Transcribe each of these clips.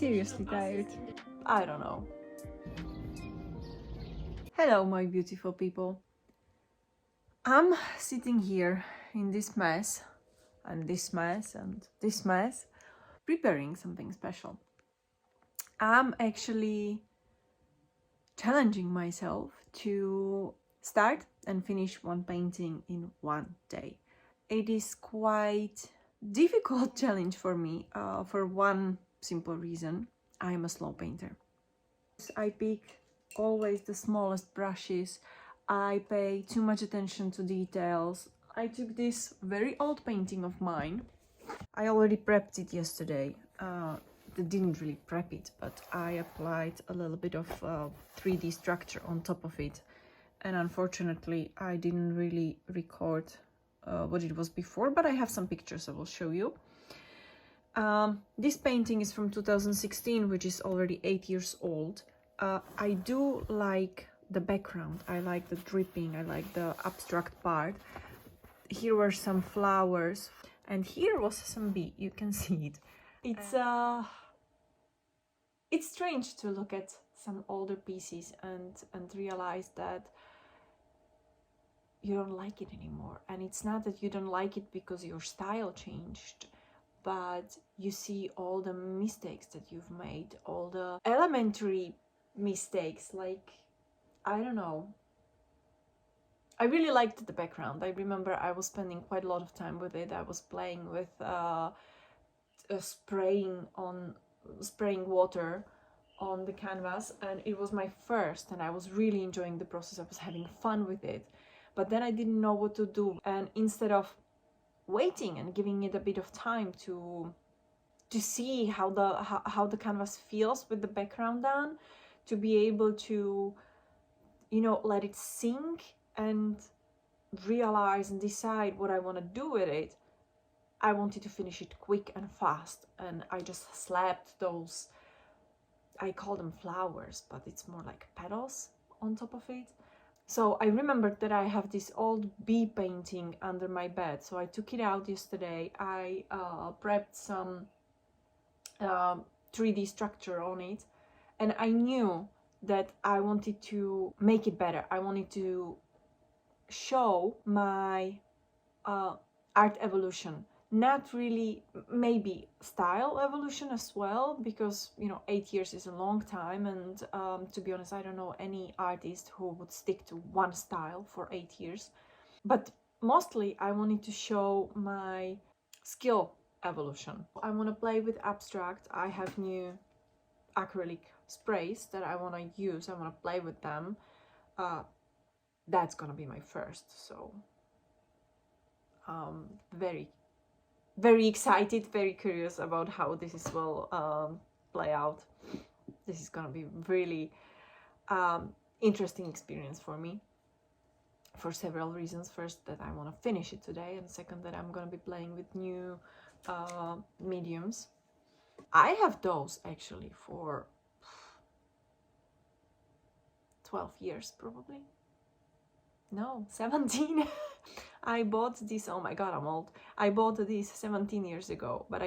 seriously tired. I don't know. Hello, my beautiful people. I'm sitting here in this mess, and this mess, and this mess, preparing something special. I'm actually challenging myself to start and finish one painting in one day. It is quite difficult challenge for me for one simple reason. I am a slow painter. I pick always the smallest brushes. I pay too much attention to details. I took this very old painting of mine. I already prepped it yesterday. Didn't really prep it, but I applied a little bit of 3D structure on top of it. And unfortunately, I didn't really record what it was before, but I have some pictures I will show you. This painting is from 2016, which is already 8 years old. I do like the background. I like the dripping. I like the abstract part. Here were some flowers, and here was some bee. You can see it. It's strange to look at some older pieces and realize that you don't like it anymore. And it's not that you don't like it because your style changed, but you see all the mistakes that you've made, all the elementary mistakes, like, I don't know. I really liked the background. I remember I was spending quite a lot of time with it. I was playing with spraying water on the canvas, and it was my first, and I was really enjoying the process. I was having fun with it, but then I didn't know what to do, and instead of waiting and giving it a bit of time to see how the canvas feels with the background on, to be able to, you know, let it sink and realize and decide what I want to do with it, I wanted to finish it quick and fast, and I just slapped those, I call them flowers, but it's more like petals on top of it. So I remembered that I have this old bee painting under my bed, so I took it out yesterday. I prepped some 3D structure on it, and I knew that I wanted to make it better. I wanted to show my art evolution, not really, maybe style evolution as well, because, you know, 8 years is a long time, and to be honest, I don't know any artist who would stick to one style for 8 years. But mostly I wanted to show my skill evolution. I want to play with abstract. I have new acrylic sprays that I want to use. I want to play with them. That's gonna be my first, so very excited, very curious about how this will play out. This is gonna be really interesting experience for me, for several reasons. First, that I want to finish it today, and second, that I'm gonna be playing with new mediums. I have those actually for 12 years probably. No, 17. I bought this, oh my god, I'm old. I bought this 17 years ago, but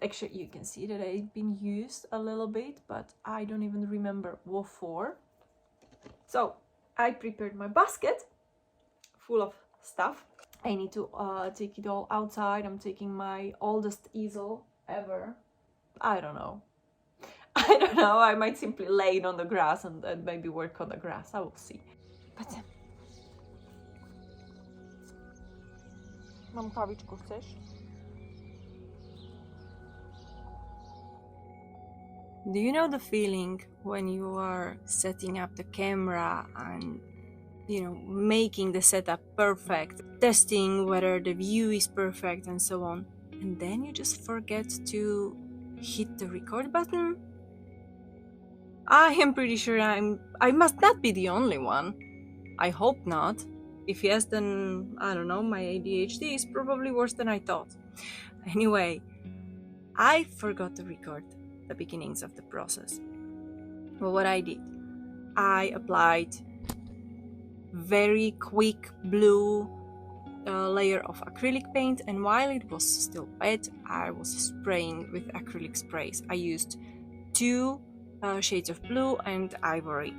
actually, you can see that it's been used a little bit, but I don't even remember what for. So I prepared my basket full of stuff. I need to take it all outside. I'm taking my oldest easel ever. I don't know. I might simply lay it on the grass and maybe work on the grass. I will see. But mam kawiczku, chcesz? Do you know the feeling when you are setting up the camera and, you know, making the setup perfect, testing whether the view is perfect and so on, and then you just forget to hit the record button? I am pretty sure I must not be the only one. I hope not. If yes, then I don't know, my ADHD is probably worse than I thought. Anyway, I forgot to record the beginnings of the process. Well, what I did, I applied very quick blue layer of acrylic paint, and while it was still wet, I was spraying with acrylic sprays. I used two shades of blue and ivory.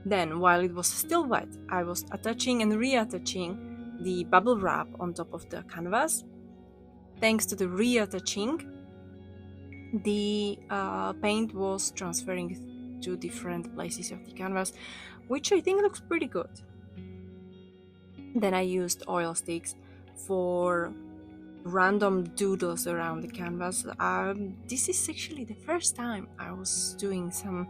Then, while it was still wet, I was attaching and reattaching the bubble wrap on top of the canvas. Thanks to the reattaching, the paint was transferring to different places of the canvas, which I think looks pretty good. Then I used oil sticks for random doodles around the canvas. This is actually the first time I was doing some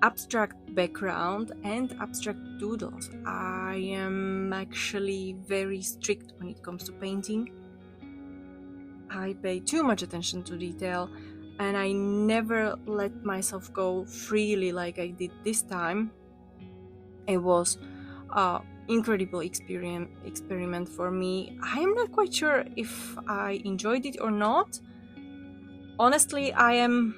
abstract background and abstract doodles. I am actually very strict when it comes to painting. I pay too much attention to detail, and I never let myself go freely like I did this time. It was an incredible experiment for me. I am not quite sure if I enjoyed it or not. Honestly, I am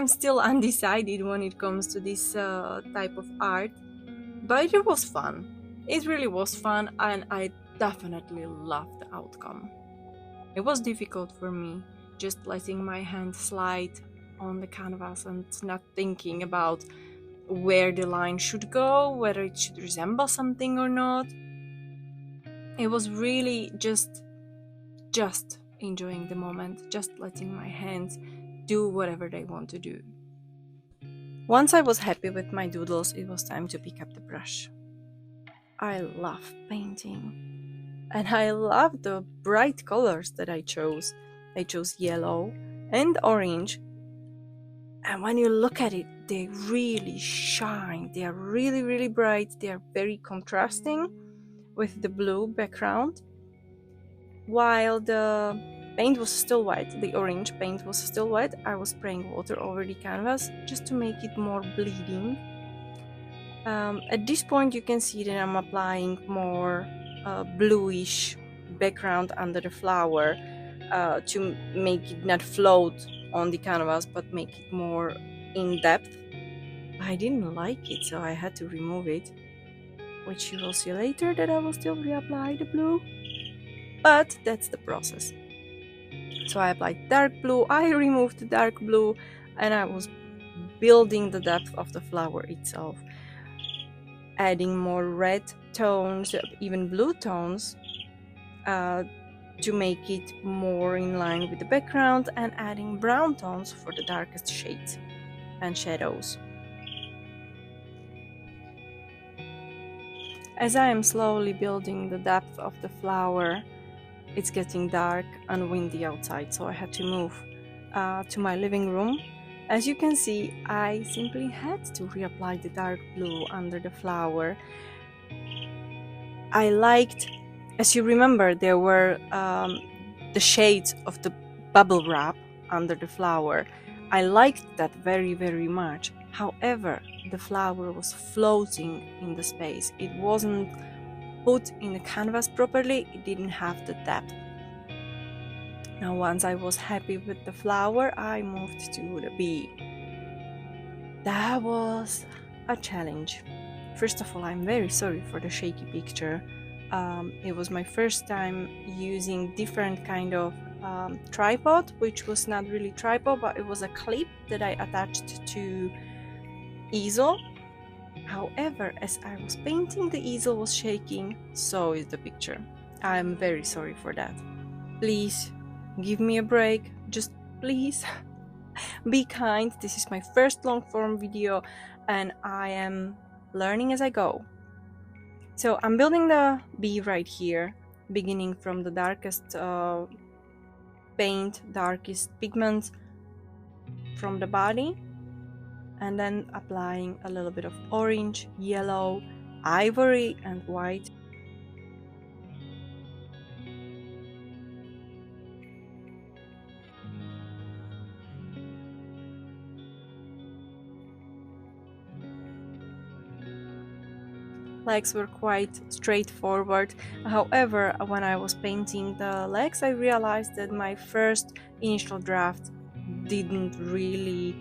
still undecided when it comes to this type of art, but it was fun. It really was fun, and I definitely loved the outcome. It was difficult for me, just letting my hand slide on the canvas and not thinking about where the line should go, whether it should resemble something or not. It was really just enjoying the moment, just letting my hands do whatever they want to do. Once I was happy with my doodles, it was time to pick up the brush. I love painting, and I love the bright colors that I chose. I chose yellow and orange, and when you look at it, they really shine. They are really, really bright. They are very contrasting with the blue background. While the paint was still wet, the orange paint was still wet, I was spraying water over the canvas just to make it more bleeding. At this point you can see that I'm applying more bluish background under the flower to make it not float on the canvas but make it more in depth. I didn't like it, so I had to remove it, which you will see later that I will still reapply the blue, but that's the process. So I applied dark blue, I removed the dark blue, and I was building the depth of the flower itself, adding more red tones, even blue tones, to make it more in line with the background, and adding brown tones for the darkest shades and shadows. As I am slowly building the depth of the flower, it's getting dark and windy outside, so I had to move to my living room. As you can see, I simply had to reapply the dark blue under the flower. I liked, as you remember, there were the shades of the bubble wrap under the flower. I liked that very, very much. However, the flower was floating in the space. It wasn't put in the canvas properly. It didn't have the depth. Now, once I was happy with the flower, I moved to the bee. That was a challenge. First of all, I'm very sorry for the shaky picture. It was my first time using different kind of tripod, which was not really tripod, but it was a clip that I attached to easel. However, as I was painting, the easel was shaking, so is the picture. I'm very sorry for that. Please give me a break, just please. Be kind. This is my first long form video and I am learning as I go. So I'm building the bee right here, beginning from the darkest paint, darkest pigment from the body, and then applying a little bit of orange, yellow, ivory and white. Legs were quite straightforward. However, when I was painting the legs, I realized that my first initial draft didn't really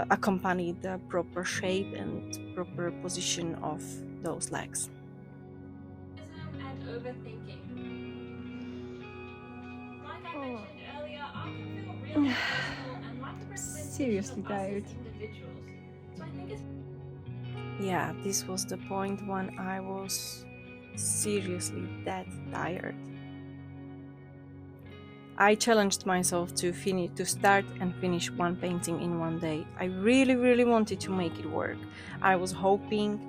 accompany the proper shape and proper position of those legs. And overthinking. Like I mentioned earlier, I can feel Seriously tired. Yeah, this was the point when I was seriously that tired. I challenged myself to start and finish one painting in one day. I really wanted to make it work. I was hoping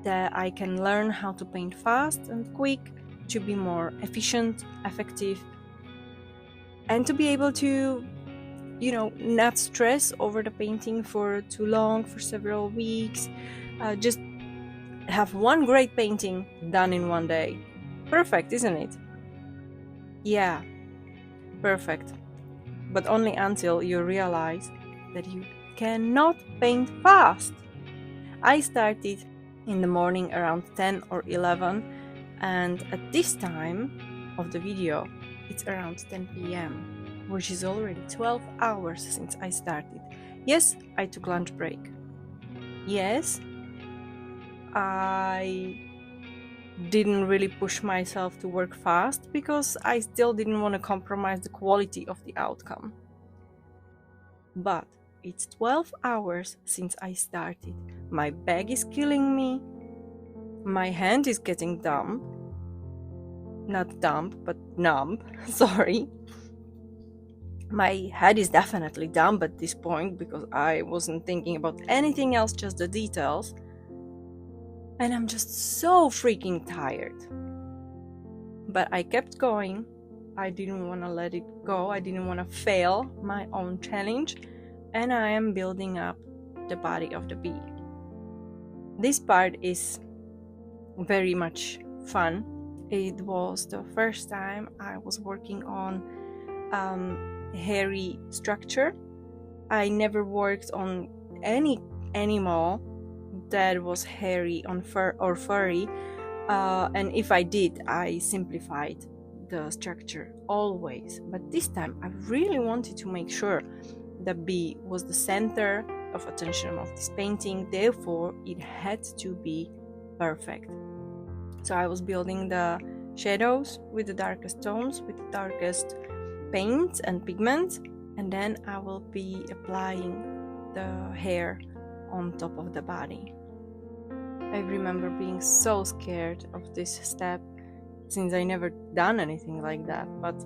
that I can learn how to paint fast and quick, to be more efficient, effective, and to be able to, not stress over the painting for too long, for several weeks. Just have one great painting done in one day. Perfect, isn't it? Yeah, perfect. But only until you realize that you cannot paint fast. I started in the morning around 10 or 11, and at this time of the video, it's around 10 p.m., which is already 12 hours since I started. Yes, I took lunch break. Yes, I didn't really push myself to work fast because I still didn't want to compromise the quality of the outcome. But it's 12 hours since I started. My back is killing me. My hand is getting dumb. Not dumb, but numb. Sorry. My head is definitely dumb at this point because I wasn't thinking about anything else, just the details. And I'm just so freaking tired. But I kept going. I didn't want to let it go. I didn't want to fail my own challenge. And I am building up the body of the bee. This part is very much fun. It was the first time I was working on hairy structure. I never worked on any animal that was hairy on fur or furry, and if I did, I simplified the structure always. But this time I really wanted to make sure the bee was the center of attention of this painting, therefore it had to be perfect. So I was building the shadows with the darkest tones, with the darkest paints and pigments, and then I will be applying the hair on top of the body. I remember being so scared of this step since I never done anything like that, but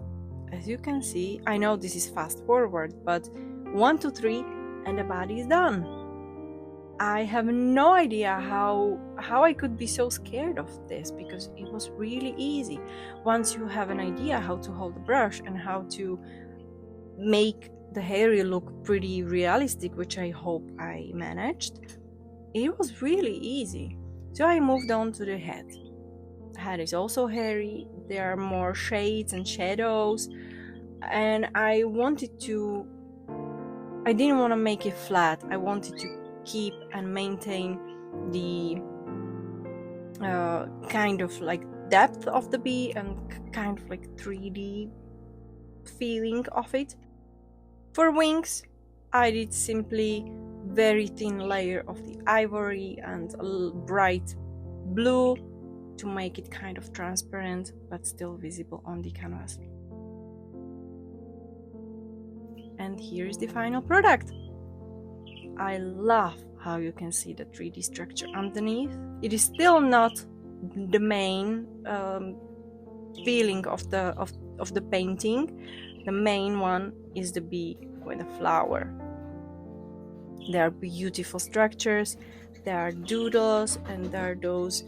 as you can see, I know this is fast forward, but 1, 2, 3 and the body is done. I have no idea how I could be so scared of this because it was really easy. Once you have an idea how to hold the brush and how to make the hair look pretty realistic, which I hope I managed, it was really easy. So I moved on to the head. The head is also hairy. There are more shades and shadows, and I didn't want to make it flat. I wanted to keep and maintain the kind of like depth of the bee and kind of like 3D feeling of it. For wings, I did simply very thin layer of the ivory and a bright blue to make it kind of transparent but still visible on the canvas. And here is the final product. I love how you can see the 3D structure underneath. It is still not the main feeling of the painting. The main one is the bee with a flower. There are beautiful structures, there are doodles, and there are those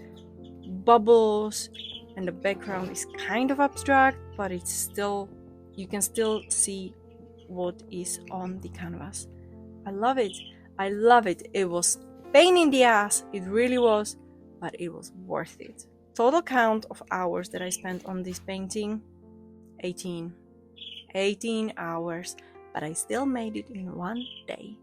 bubbles, and the background is kind of abstract, but it's still, you can still see what is on the canvas. I love it. I love it. It was pain in the ass, it really was, but it was worth it. Total count of hours that I spent on this painting, 18 hours, but I still made it in one day.